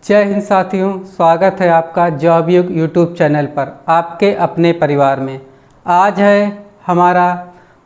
जय हिंद साथियों, स्वागत है आपका जॉब युग यूट्यूब चैनल पर आपके अपने परिवार में। आज है हमारा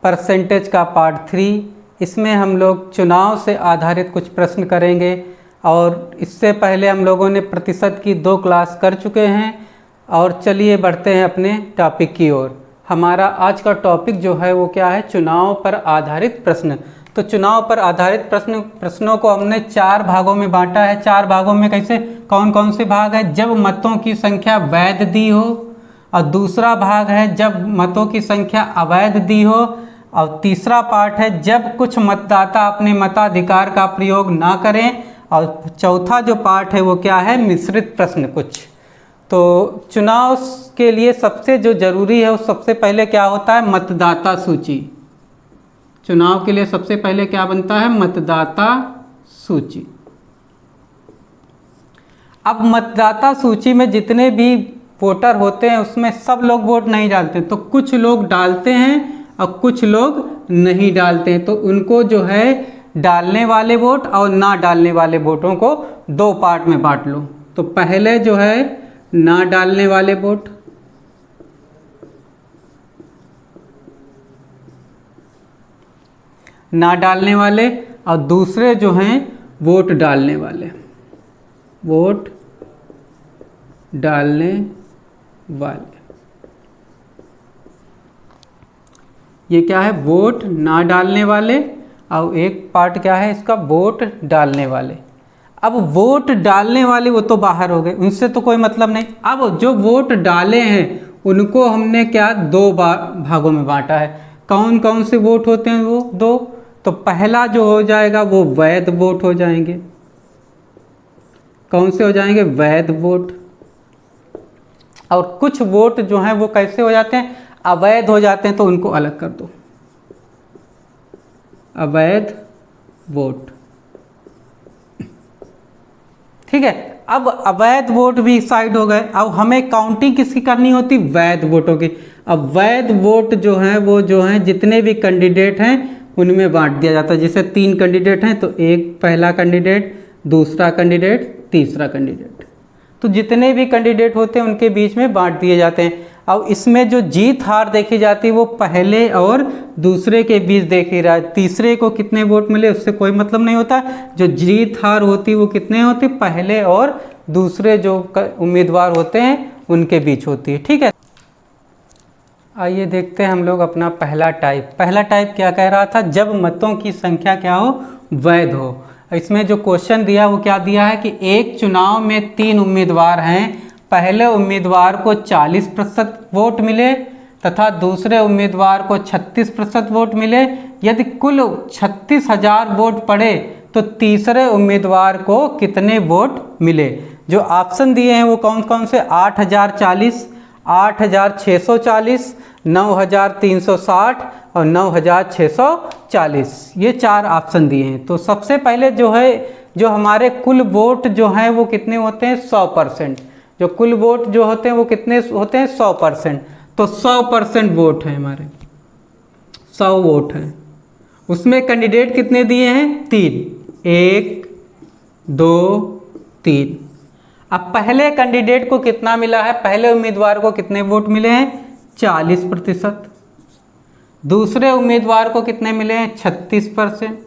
परसेंटेज का पार्ट 3। इसमें हम लोग चुनाव से आधारित कुछ प्रश्न करेंगे और इससे पहले हम लोगों ने प्रतिशत की 2 क्लास कर चुके हैं। और चलिए बढ़ते हैं अपने टॉपिक की ओर। हमारा आज का टॉपिक जो है वो क्या है? चुनाव पर आधारित प्रश्न। तो चुनाव पर आधारित प्रश्नों को हमने 4 भागों में बांटा है। 4 भागों में कैसे, कौन कौन से भाग है? जब मतों की संख्या वैध दी हो, और दूसरा भाग है जब मतों की संख्या अवैध दी हो, और तीसरा पार्ट है जब कुछ मतदाता अपने मताधिकार का प्रयोग ना करें, और चौथा जो पार्ट है वो क्या है? मिश्रित प्रश्न कुछ। तो चुनाव के लिए सबसे जो जरूरी है वो सबसे पहले क्या होता है? मतदाता सूची। चुनाव के लिए सबसे पहले क्या बनता है? मतदाता सूची। अब मतदाता सूची में जितने भी वोटर होते हैं उसमें सब लोग वोट नहीं डालते, तो कुछ लोग डालते हैं और कुछ लोग नहीं डालते हैं। तो उनको जो है डालने वाले वोट और ना डालने वाले वोटों को 2 पार्ट में बांट लो। तो पहले जो है ना डालने वाले वोट, ना डालने वाले, और दूसरे जो हैं वोट डालने वाले, वोट डालने वाले। ये क्या है? वोट ना डालने वाले, और एक पार्ट क्या है इसका? वोट डालने वाले। अब वोट डालने वाले वो तो बाहर हो गए, उनसे तो कोई मतलब नहीं। अब जो वोट डाले हैं उनको हमने क्या 2 भागों में बांटा है। कौन कौन से वोट होते हैं? वो 2। तो पहला जो हो जाएगा वो वैध वोट हो जाएंगे। कौन से हो जाएंगे? वैध वोट। और कुछ वोट जो हैं वो कैसे हो जाते हैं? अवैध हो जाते हैं, तो उनको अलग कर दो। अवैध वोट, ठीक है। अब अवैध वोट भी साइड हो गए। अब हमें काउंटिंग किसकी करनी होती? वैध वोटों की। अब वैध वोट जो हैं वो जो हैं जितने भी कैंडिडेट हैं उनमें बांट दिया जाता है। जैसे 3 कैंडिडेट हैं तो एक पहला कैंडिडेट, दूसरा कैंडिडेट, तीसरा कैंडिडेट। तो जितने भी कैंडिडेट होते हैं उनके बीच में बांट दिए जाते हैं। अब इसमें जो जीत हार देखी जाती है वो पहले और दूसरे के बीच देखी रहा है। तीसरे को कितने वोट मिले उससे कोई मतलब नहीं होता। जो जीत हार होती है वो कितने होती? पहले और दूसरे जो उम्मीदवार होते हैं उनके बीच होती है, ठीक है। आइए देखते हैं हम लोग अपना पहला टाइप। पहला टाइप क्या कह रहा था? जब मतों की संख्या क्या हो? वैध हो। इसमें जो क्वेश्चन दिया वो क्या दिया है कि एक चुनाव में 3 उम्मीदवार हैं। पहले उम्मीदवार को 40% वोट मिले तथा दूसरे उम्मीदवार को 36% वोट मिले। यदि कुल 36,000 वोट पड़े तो तीसरे उम्मीदवार को कितने वोट मिले? जो ऑप्शन दिए हैं वो कौन कौन से? 8,040, 8,640, 9,360 और 9,640। ये 4 ऑप्शन दिए हैं। तो सबसे पहले जो है जो हमारे कुल वोट जो हैं वो कितने होते हैं? 100%। जो कुल वोट जो होते हैं वो कितने होते हैं? 100%। तो 100% वोट हैं हमारे, 100 वोट हैं। उसमें कैंडिडेट कितने दिए हैं? 3, 1, 2, 3। अब पहले कैंडिडेट को कितना मिला है? पहले उम्मीदवार को कितने वोट मिले हैं? 40%। दूसरे उम्मीदवार को कितने मिले हैं? 36%।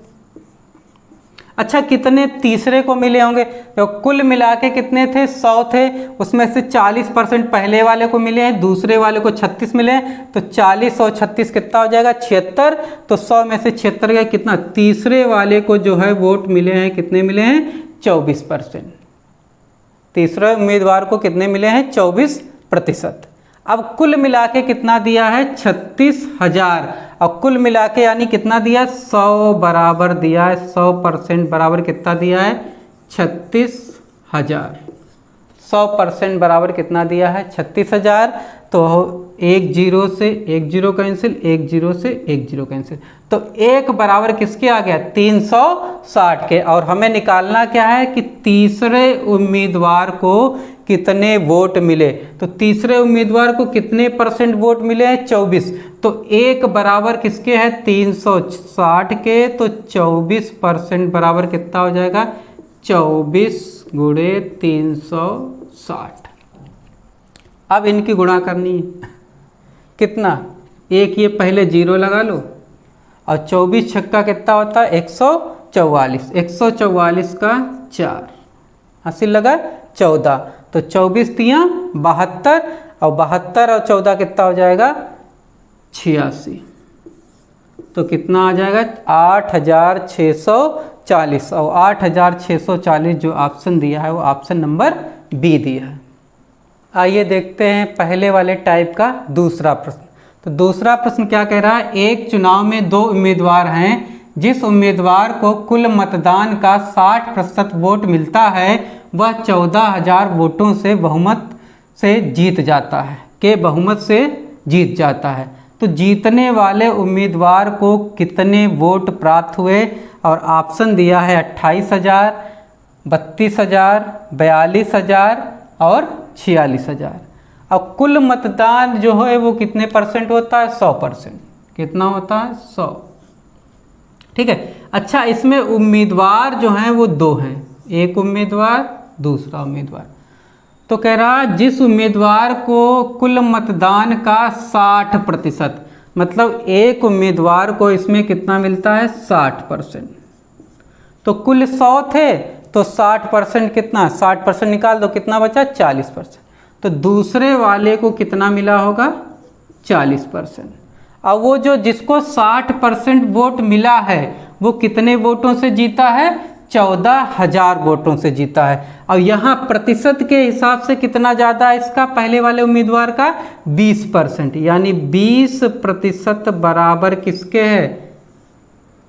अच्छा, कितने तीसरे को मिले होंगे? तो कुल मिला के कितने थे? 100 थे। उसमें से 40% पहले वाले को मिले हैं, दूसरे वाले को 36 मिले हैं। तो 40 और 36 कितना हो जाएगा? 76। तो 100 में से 76 का कितना? तीसरे वाले को जो है वोट मिले हैं, कितने मिले हैं? 24%। तीसरे उम्मीदवार को कितने मिले हैं? 24%। अब कुल मिला के कितना दिया है? 36,000। और कुल मिला के यानी कितना दिया? 100 बराबर दिया है। 100% बराबर कितना दिया है? 36,000। 100% बराबर कितना दिया है? 36,000। तो 1 0 से 1 0 कैंसिल, 1 0 से 1 0 कैंसिल। तो 1 बराबर किसके आ गया? 360 के। और हमें निकालना क्या है कि तीसरे उम्मीदवार को कितने वोट मिले। तो तीसरे उम्मीदवार को कितने % वोट मिले हैं? 24। तो 1 बराबर किसके है? 360 के। तो 24% बराबर कितना हो जाएगा? 24 गुणे 360। अब इनकी गुणा करनी है, कितना, एक ये पहले जीरो लगा लो, और 24 छक्का कितना होता है 144, 144 का 4, हासिल लगा 14, तो 24 तियाँ 72, और 72 और 14 कितना हो जाएगा 86, तो कितना आ जाएगा 8640, और 8640 जो ऑप्शन दिया है वो ऑप्शन नंबर बी दिया है। आइए देखते हैं पहले वाले टाइप का दूसरा प्रश्न। तो दूसरा प्रश्न क्या कह रहा है, एक चुनाव में 2 उम्मीदवार हैं, जिस उम्मीदवार को कुल मतदान का 60% वोट मिलता है वह 14,000 वोटों से बहुमत से जीत जाता है, के बहुमत से जीत जाता है। तो जीतने वाले उम्मीदवार को कितने वोट प्राप्त हुए, और ऑप्शन दिया है 28,000, 32,000, 42,000 और 46,000। अब कुल मतदान जो है वो कितने परसेंट होता है, 100%। कितना होता है 100, ठीक है। अच्छा, इसमें उम्मीदवार जो हैं वो 2 हैं, एक उम्मीदवार दूसरा उम्मीदवार। तो कह रहा जिस उम्मीदवार को कुल मतदान का 60%, मतलब एक उम्मीदवार को इसमें कितना मिलता है 60%, तो कुल 100 थे तो 60% कितना, 60% निकाल दो, कितना बचा 40%, तो दूसरे वाले को कितना मिला होगा 40%। अब वो जो जिसको 60% वोट मिला है वो कितने वोटों से जीता है, 14,000 वोटों से जीता है। और यहाँ प्रतिशत के हिसाब से कितना ज़्यादा है इसका, पहले वाले उम्मीदवार का 20%, यानी 20% बराबर किसके है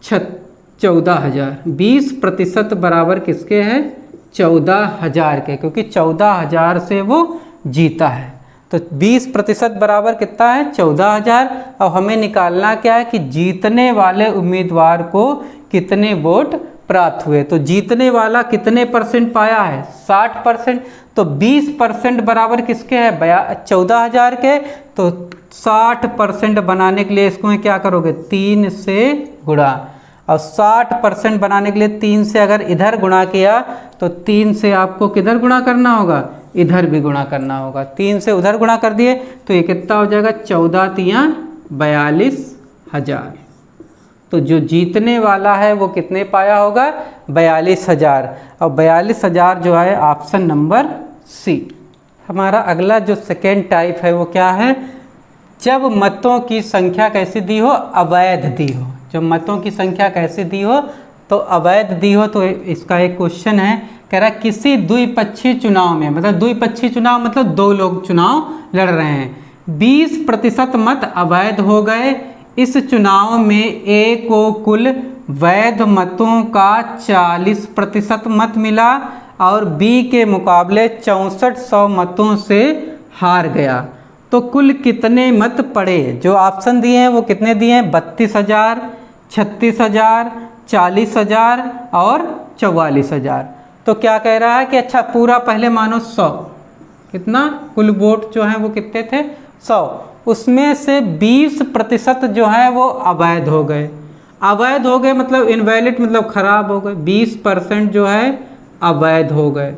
14,000, 20% बराबर किसके है 14,000 के, क्योंकि 14,000 से वो जीता है। तो 20% बराबर कितना है 14,000। अब हमें निकालना क्या है कि जीतने वाले उम्मीदवार को कितने वोट प्राप्त हुए। तो जीतने वाला कितने परसेंट पाया है 60%, तो 20% बराबर किसके है 14,000 के, तो 60% बनाने के लिए इसको मैं क्या करोगे 3 से गुणा, और 60% बनाने के लिए 3 से अगर इधर गुणा किया तो 3 से आपको किधर गुणा करना होगा, इधर भी गुणा करना होगा। 3 से उधर गुणा कर दिए तो ये कितना हो जाएगा 14 तियाँ 42,000। तो जो जीतने वाला है वो कितने पाया होगा 42,000, और 42,000 जो है ऑप्शन नंबर सी। हमारा अगला जो सेकेंड टाइप है वो क्या है, जब मतों की संख्या कैसी दी हो, अवैध दी हो। जब मतों की संख्या कैसी दी हो तो अवैध दी हो। तो इसका एक क्वेश्चन है, कह रहा किसी द्विपक्षीय चुनाव में, मतलब द्विपक्षीय चुनाव मतलब 2 लोग चुनाव लड़ रहे हैं, 20% मत अवैध हो गए। इस चुनाव में ए को कुल वैध मतों का 40% मत मिला और बी के मुकाबले 6400 मतों से हार गया, तो कुल कितने मत पड़े। जो ऑप्शन दिए हैं वो कितने दिए हैं 32,000, 36,000, 40,000 और 44,000। तो क्या कह रहा है कि अच्छा पूरा पहले मानो 100, कितना कुल वोट जो है वो कितने थे 100, उसमें से 20% जो है वो अवैध हो गए। अवैध हो गए मतलब इनवैलिड, मतलब खराब हो गए। 20% जो है अवैध हो गए,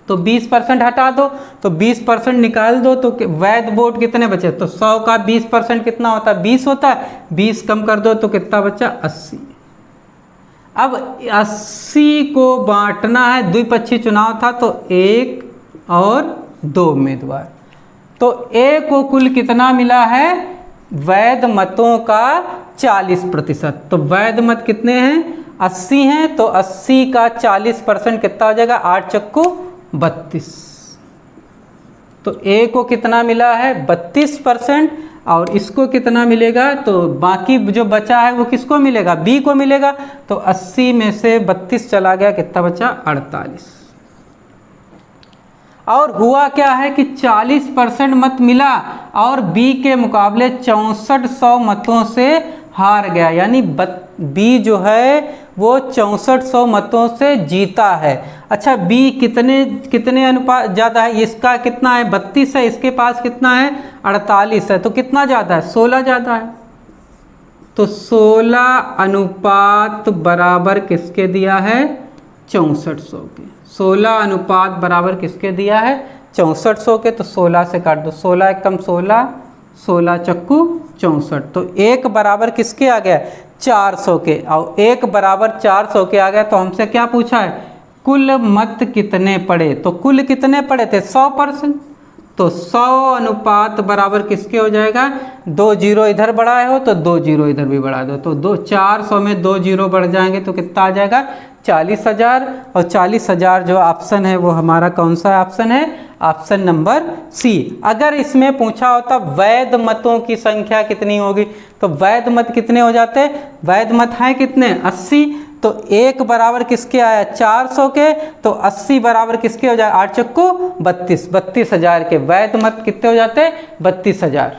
तो 20% हटा दो, तो 20% निकाल दो, तो वैध वोट कितने बचे। तो 100 का 20% कितना होता है 20 होता है, 20 कम कर दो तो कितना बचा 80। अब 80 को बांटना है, द्विपक्षीय चुनाव था तो 1 और 2 उम्मीदवार, तो ए को कुल कितना मिला है वैध मतों का 40%। तो वैध मत कितने हैं 80 हैं, तो 80 का 40% कितना हो जाएगा 8 चक्कू 32। तो ए को कितना मिला है 32%, और इसको कितना मिलेगा, तो बाकी जो बचा है वो किसको मिलेगा बी को मिलेगा। तो 80 में से 32 चला गया, कितना बचा 48। और हुआ क्या है कि 40% मत मिला और बी के मुकाबले 6400 मतों से हार गया, यानी बी जो है वो 6400 मतों से जीता है। अच्छा बी कितने अनुपात ज़्यादा है, इसका कितना है 32 है, इसके पास कितना है 48 है, तो कितना ज़्यादा है 16 ज़्यादा है। तो 16 अनुपात बराबर किसके दिया है 6400 के, 16 अनुपात बराबर किसके दिया है 6400 के। तो 16 से काट दो, 16 एकम 16, 16 चक्कू 64। तो 1 बराबर किसके आ गया 400 के, और 1 बराबर 400 के आ गया। तो हमसे क्या पूछा है कुल मत कितने पड़े, तो कुल कितने पड़े थे 100%। तो 100 अनुपात बराबर किसके हो जाएगा, 2 जीरो इधर बढ़ाए हो तो 2 जीरो इधर भी बढ़ा दो, तो 400 में 2 जीरो बढ़ जाएंगे तो कितना आ जाएगा 40,000। और 40,000 जो ऑप्शन है वो हमारा कौन सा ऑप्शन है, ऑप्शन नंबर सी। अगर इसमें पूछा होता वैध मतों की संख्या कितनी होगी, तो वैध मत कितने हो जाते, वैध मत हैं कितने 80। तो 1 बराबर किसके आया 400 के, तो 80 बराबर किसके हो जाए 8 चक्कू 32, 32,000 के वैध मत कितने हो जाते 32,000।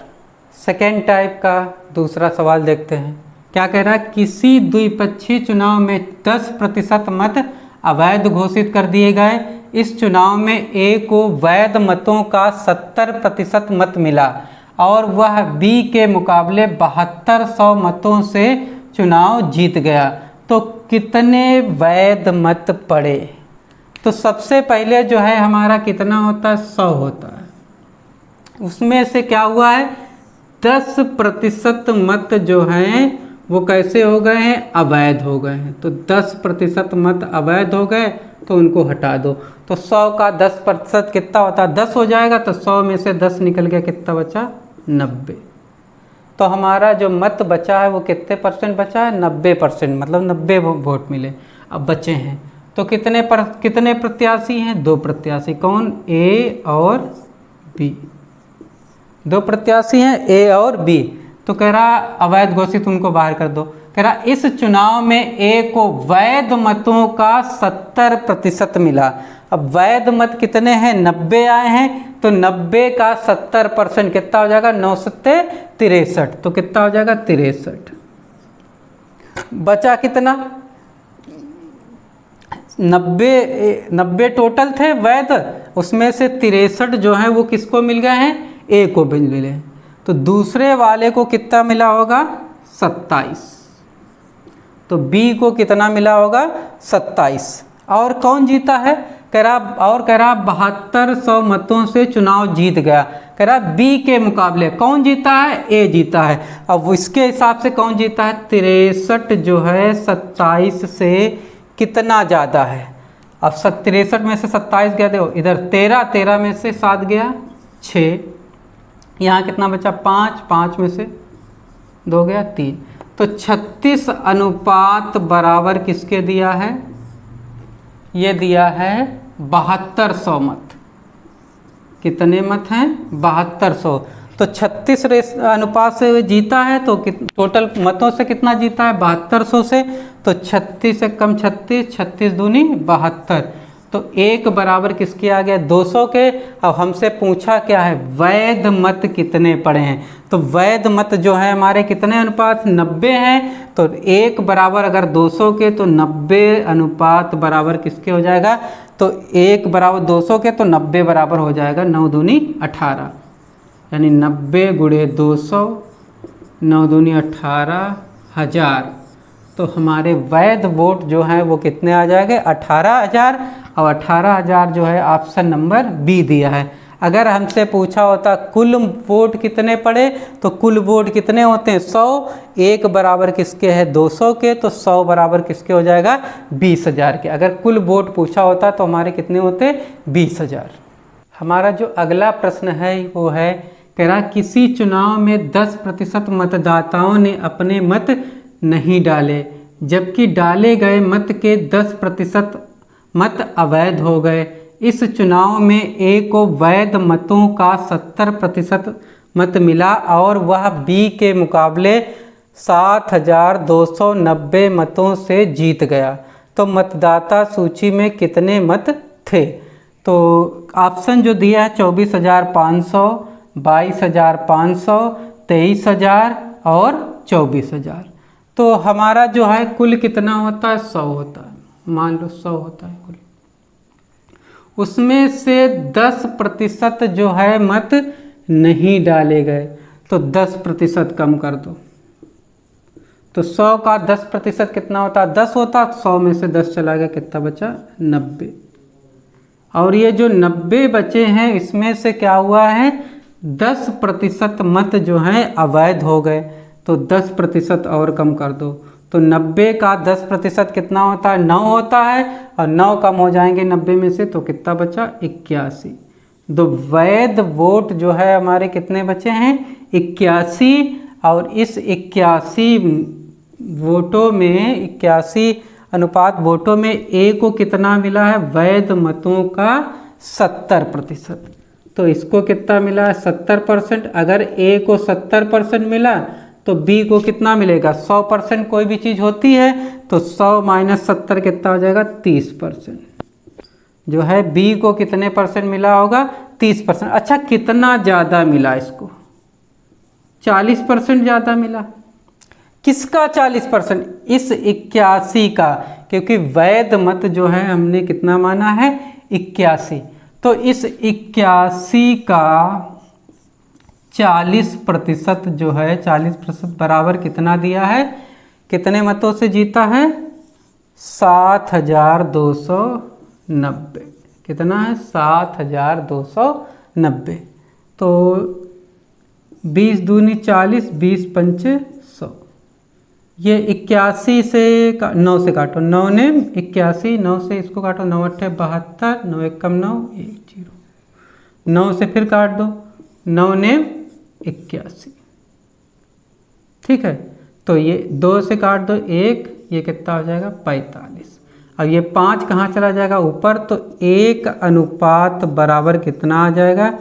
सेकेंड टाइप का दूसरा सवाल देखते हैं, क्या कह रहा है, किसी द्विपक्षीय चुनाव में 10% मत अवैध घोषित कर दिए गए। इस चुनाव में ए को वैध मतों का 70% मत मिला और वह बी के मुकाबले 7200 मतों से चुनाव जीत गया, तो कितने वैध मत पड़े। तो सबसे पहले जो है हमारा कितना होता है 100 होता है, उसमें से क्या हुआ है 10% मत जो हैं वो कैसे हो गए हैं अवैध हो गए हैं। तो 10% मत अवैध हो गए तो उनको हटा दो। तो 100 का 10% कितना होता है 10 हो जाएगा। तो 100 में से 10 निकल गया, कितना बचा 90। तो हमारा जो मत बचा है वो कितने परसेंट बचा है 90%, मतलब 90 वोट मिले अब बचे हैं। तो कितने प्रत्याशी हैं 2 प्रत्याशी, कौन ए और बी, 2 प्रत्याशी हैं ए और बी। तो कह रहा अवैध घोषित उनको बाहर कर दो। कह रहा इस चुनाव में ए को वैध मतों का 70% मिला। अब वैध मत कितने हैं 90 आए हैं, तो 90 का 70% कितना हो जाएगा 9 सत्ते 63, तो कितना हो जाएगा 63। बचा कितना 90 टोटल थे वैध, उसमें से 63 जो है वो किसको मिल गए हैं ए को मिले। तो दूसरे वाले को कितना मिला होगा 27, तो बी को कितना मिला होगा 27। और कौन जीता है कह रहा 7200 मतों से चुनाव जीत गया। कह रहा बी के मुकाबले कौन जीता है ए जीता है। अब इसके हिसाब से कौन जीता है 63 जो है 27 से कितना ज़्यादा है। अब 63 में से 27 गया, देखो इधर 13 में से 7 गया 6, यहाँ कितना बचा 5 में से 2 गया 3, तो 36 अनुपात बराबर किसके दिया है, ये दिया है 7200 मत। कितने मत हैं 7200। तो 36 अनुपात से जीता है, तो टोटल मतों से कितना जीता है 7200 से। तो 36 से कम 36, 36 दूनी 72, तो 1 बराबर किसके आ गया 200 के। अब हमसे पूछा क्या है वैध मत कितने पड़े हैं, तो वैध मत जो है हमारे कितने अनुपात 90 हैं। तो 1 बराबर अगर 200 के तो 90 अनुपात बराबर किसके हो जाएगा, तो 1 बराबर 200 के तो 90 बराबर हो जाएगा 9 दूनी 18, यानी 90 गुणे 200, 9 दूनी 18,000। तो हमारे वैध वोट जो हैं वो कितने आ जाएंगे 18,000, और 18,000 जो है ऑप्शन नंबर बी दिया है। अगर हमसे पूछा होता कुल वोट कितने पड़े, तो कुल वोट कितने होते हैं 100, 1 बराबर किसके है 200 के, तो 100 बराबर किसके हो जाएगा 20,000 के। अगर कुल वोट पूछा होता तो हमारे कितने होते 20,000। हमारा जो अगला प्रश्न है वो है कह रहा किसी चुनाव में 10% मतदाताओं ने अपने मत नहीं डाले, जबकि डाले गए मत के 10% मत अवैध हो गए। इस चुनाव में ए को वैध मतों का 70% मत मिला और वह बी के मुकाबले 7,290 मतों से जीत गया। तो मतदाता सूची में कितने मत थे। तो ऑप्शन जो दिया है 24,500, 22,500, 23,000 और 24,000। तो हमारा जो है कुल कितना होता है 100 होता है, मान लो 100 होता है कुल। उसमें से 10% जो है मत नहीं डाले गए, तो 10% कम कर दो। तो 100 का 10% कितना होता है 10 होता, 100 में से 10 चला गया, कितना बचा 90। और ये जो 90 बचे हैं इसमें से क्या हुआ है, 10% मत जो हैं अवैध हो गए। तो 10% और कम कर दो, तो 90 का 10% कितना होता है, 9 होता है, और 9 कम हो जाएंगे 90 में से तो कितना बचा, 81। तो वैध वोट जो है हमारे कितने बचे हैं, 81। और इस 81 वोटों में 81 अनुपात वोटों में ए को कितना मिला है, वैध मतों का 70%। तो इसको कितना मिला है, 70%। अगर ए को 70% मिला तो बी को कितना मिलेगा, 100%। कोई भी चीज़ होती है तो 100 - 70 कितना हो जाएगा, 30%। जो है बी को कितने परसेंट मिला होगा, 30%। अच्छा कितना ज़्यादा मिला इसको, 40% ज़्यादा मिला। किसका 40%, इस 81 का, क्योंकि वैध मत जो है हमने कितना माना है, 81। तो इस 81 का 40% जो है, 40% बराबर कितना दिया है, कितने मतों से जीता है, 7290। कितना है, 7290। तो 20 दूनी 40, 20 पंचे 100। ये 81 से 9 से काटो, 9 ने 81, 9 से इसको काटो, 9 8 72, 9 1 9, 1 0। 9 से फिर काट दो, 9 ने 81। ठीक है, तो ये 2 से काट दो 1, ये कितना हो जाएगा, 45। अब ये 5 कहाँ चला जाएगा, ऊपर, तो 1 अनुपात बराबर कितना आ जाएगा,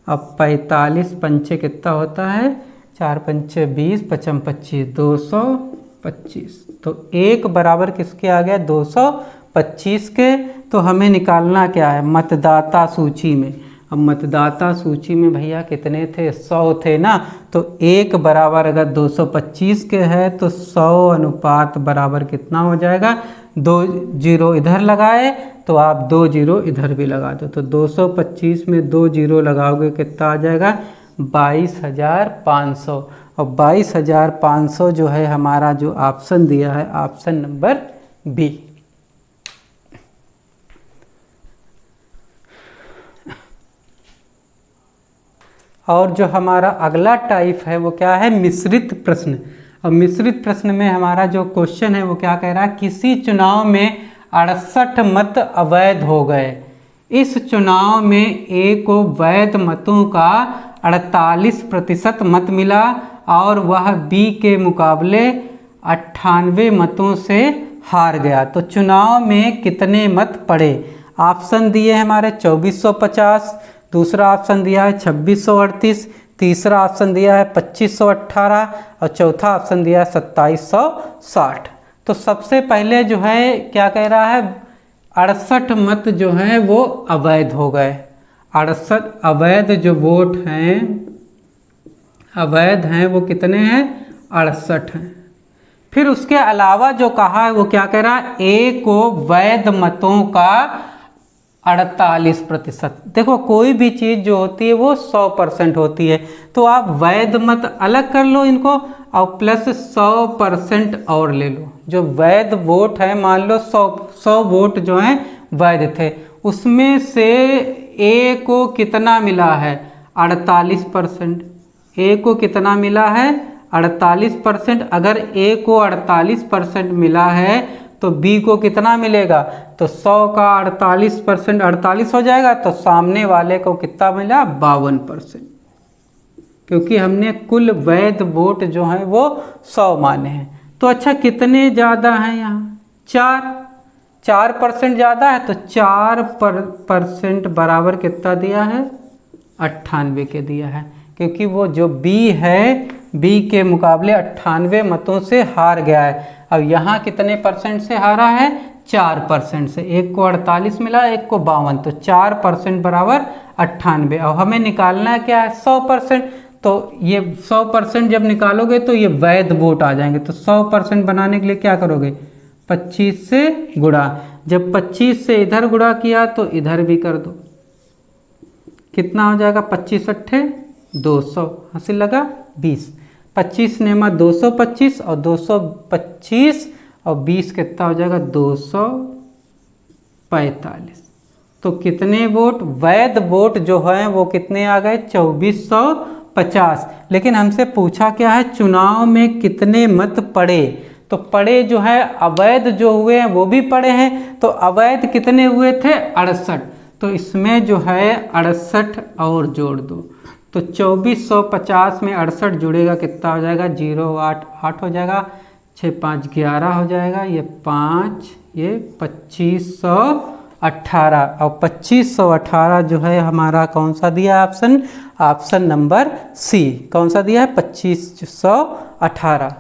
अब 45 पंचे कितना होता है, 4 पंचे 20, 55 25, 225। तो 1 बराबर किसके आ गया, 225 के। तो हमें निकालना क्या है, मतदाता सूची में। अब मतदाता सूची में भैया कितने थे, 100 थे ना। तो 1 बराबर अगर 225 के है तो 100 अनुपात बराबर कितना हो जाएगा, 2 0 इधर लगाए तो आप 2 0 इधर भी लगा दो। तो 225 में 2 0 लगाओगे कितना आ जाएगा, 22,500। और 22,500 जो है हमारा जो ऑप्शन दिया है, ऑप्शन नंबर बी। और जो हमारा अगला टाइप है वो क्या है, मिश्रित प्रश्न। और मिश्रित प्रश्न में हमारा जो क्वेश्चन है वो क्या कह रहा है, किसी चुनाव में 68 मत अवैध हो गए। इस चुनाव में ए को वैध मतों का 48% मत मिला और वह बी के मुकाबले 98 मतों से हार गया। तो चुनाव में कितने मत पड़े। ऑप्शन दिए हमारे 2450, दूसरा ऑप्शन दिया है 2638, तीसरा ऑप्शन दिया है 2518 और चौथा ऑप्शन दिया है 2760। तो सबसे पहले जो है क्या कह रहा है, 68 मत जो हैं वो अवैध हो गए। 68 अवैध जो वोट हैं, अवैध हैं, वो कितने हैं, 68 हैं। फिर उसके अलावा जो कहा है वो क्या कह रहा है, ए को वैध मतों का 48%। देखो कोई भी चीज़ जो होती है वो 100% होती है, तो आप वैध मत अलग कर लो इनको और प्लस 100% और ले लो। जो वैध वोट है, मान लो 100 वोट जो हैं वैध थे, उसमें से ए को कितना मिला है, 48%। ए को कितना मिला है, 48%। अगर ए को 48% मिला है तो बी को कितना मिलेगा, तो 100 का 48%, 48 हो जाएगा। तो सामने वाले को कितना मिला, 52%, क्योंकि हमने कुल वैध वोट जो है वो 100 माने हैं। तो अच्छा कितने ज़्यादा हैं यहाँ, 4% ज़्यादा है। तो 4% बराबर कितना दिया है, 98 के दिया है, क्योंकि वो जो बी है, बी के मुकाबले 98 मतों से हार गया है। अब यहाँ कितने परसेंट से हारा है, 4% से। एक को 48 मिला, एक को 52, तो 4% बराबर 98। और हमें निकालना है क्या है, 100%। तो ये 100% जब निकालोगे तो ये वैध वोट आ जाएंगे। तो 100% बनाने के लिए क्या करोगे, 25 से गुणा। जब 25 से इधर गुणा किया तो इधर भी कर दो, कितना हो जाएगा, 25 अट्ठे 200, हासिल लगा 20। 25 नेमा 225 और 225 और 20 कितना हो जाएगा, 245। तो कितने वोट, वैध वोट जो है वो कितने आ गए 2450। लेकिन हमसे पूछा क्या है, चुनाव में कितने मत पड़े, तो पड़े जो है अवैध जो हुए हैं वो भी पड़े हैं, तो अवैध कितने हुए थे 68, तो इसमें जो है 68 और जोड़ दो, तो 2450 में 68 जुड़ेगा कितना हो जाएगा 088 हो जाएगा, 6 5 11 हो जाएगा, ये 5 ये 2518, और 2518 जो है हमारा कौन सा दिया ऑप्शन, ऑप्शन नंबर सी, कौन सा दिया है 2518।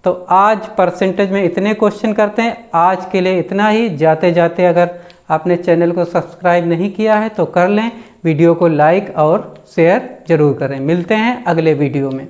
तो आज परसेंटेज में इतने क्वेश्चन करते हैं, आज के लिए इतना ही। जाते जाते अगर आपने चैनल को सब्सक्राइब नहीं किया है तो कर लें, वीडियो को लाइक और शेयर जरूर करें। मिलते हैं अगले वीडियो में।